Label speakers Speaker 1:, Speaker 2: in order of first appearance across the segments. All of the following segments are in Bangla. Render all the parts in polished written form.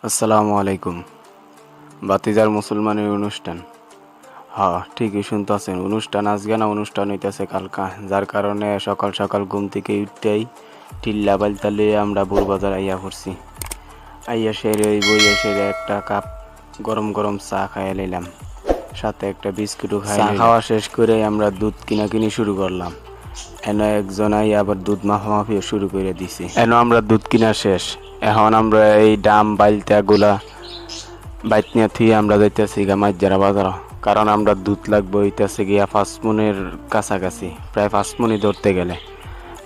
Speaker 1: আসসালামু আলাইকুম। বাতিজার মুসলমানের অনুষ্ঠান। হ্যাঁ, ঠিকই শুনতেছেন। অনুষ্ঠান আজকে না, অনুষ্ঠান হইতেছে কালকা। যার কারণে সকাল সকাল ঘুম থেকে উঠতেই টিল্লা বালতা লিয়ে আমরা বুড়বাজার আইয়া পড়ছি। আইয়া সেরে ওই বইয়া সেরে একটা কাপ গরম গরম চা খাইয়া নিলাম, সাথে একটা বিস্কুটও খাই। চা খাওয়া শেষ করে আমরা দুধ কিনাকিনি শুরু করলাম। এন একজন আইয়া আবার দুধ মাফামাফিও শুরু করে দিছি। আমরা দুধ কিনা শেষ। এখন আমরা এই ডাম বালতা গুলা বাইক নিয়ে থুয়ে আমরা যাইতেছি গা মাইজারা বাজার। কারণ আমরা দুধ লাগবে হইতেছে গিয়া 5 মনের কাছাকাছি, প্রায় 5 মনই ধরতে গেলে।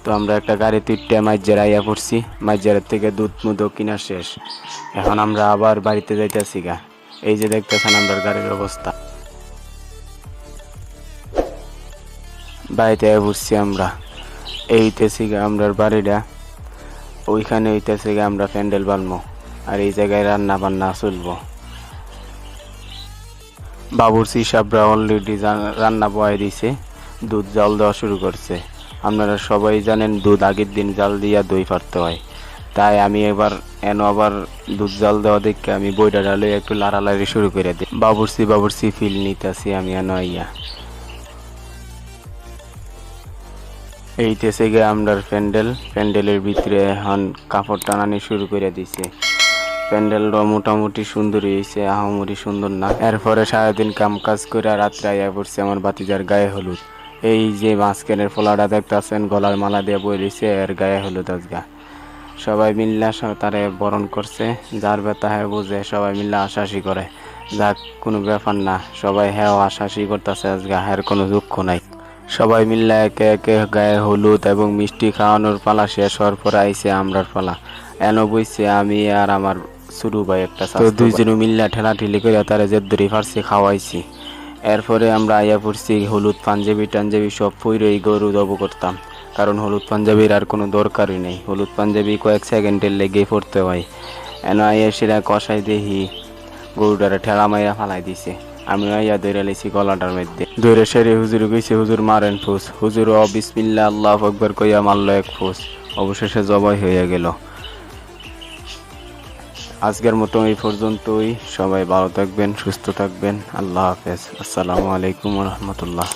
Speaker 1: তো আমরা একটা গাড়ি তুইটে মাইজারা আইয়া পড়ছি। মাইজারের থেকে দুধ মুধও কিনা শেষ। এখন আমরা আবার বাড়িতে যাইতেছি গা। এই যে দেখতেছেন আমরা গাড়ির অবস্থা। বাড়িতে পড়ছি আমরা। এই হইতেছি গা আমরার বাড়িটা। ওইখানে হইতেছে গা আমরা প্যান্ডেল বানবো, আর এই জায়গায় রান্না বান্না চলবো। বাবুর্চি সাহেবরা অলরেডি রান্না বয়ে দিছে, দুধ জাল দেওয়া শুরু করছে। আপনারা সবাই জানেন দুধ আগের দিন জাল দিয়া দই পারতে হয়। তাই আমি আবার দুধ জাল দেওয়া দেখে আমি বইটা ডালে একটু লাড়ালাড়ি শুরু করে দিই। বাবুর্চি ফিল নিতেছি আমি আইয়া। এইতেছে গে আমরার প্যান্ডেলের ভিতরে এখন কাপড় টানানি শুরু করে দিছে। প্যান্ডেলটা মোটামুটি সুন্দর হয়েছে, আহামরি সুন্দর না। এরপরে সারাদিন কাম কাজ করে রাত্রে আইয়া পড়ছে আমার বাতিজার গায়ে হলুদ। এই যে মাঝখানের ফোলাটা দেখতেছেন, গলার মালা দিয়ে বই রয়েছে, এর গায়ে হলুদ আজগা। সবাই মিল্লা তারে বরণ করছে। যার ব্যথা হ্যাঁ বুঝে সবাই মিল্লা হাসাহাসি করে। যাক, কোনো ব্যাপার না, সবাই হ্যাঁ হাসাহাসি করতেছে আজগা, এর কোনো দুঃখ নাই। সবাই মিল্লা একে একে গায়ে হলুদ এবং মিষ্টি খাওয়ানোর পালা শেষ হওয়ার পরে আইছে আমরার পালা। এন বইছে আমি আর আমার শুরু ভাই একটা। তো দুইজনে মিল্লা ঠেলাঠেলি করে তারা জেদ্দরি ফার্সি খাওয়াইছি। এরপরে আমরা আইয়া পড়ছি হলুদ পাঞ্জাবি টাঞ্জাবি সব পইরেই গরু দব করতাম। কারণ হলুদ পাঞ্জাবির আর কোনো দরকারই নেই, হলুদ পাঞ্জাবি কয়েক সেকেন্ডের লেগেই পড়তে হয়। এন আইয়া সেটা কষাই দেখি গরুটারে ঠেলা মাইরা ফালাই দিছে। আমি আইয়া দৌড়ে লাইছি গলাটার মধ্যে। দৌড়ে সেরে হুজুর কইছে, হুজুর মারেন ফুস। হুজুর বিসমিল্লাহ আল্লাহু আকবার কইয়া মারল এক ফুস। অবশেষে জবাই হয়ে গেল। আজকের মতো এই পর্যন্তই। সবাই ভালো থাকবেন, সুস্থ থাকবেন। আল্লাহ হাফেজ। আসসালামু আলাইকুম ওয়া রাহমাতুল্লাহ।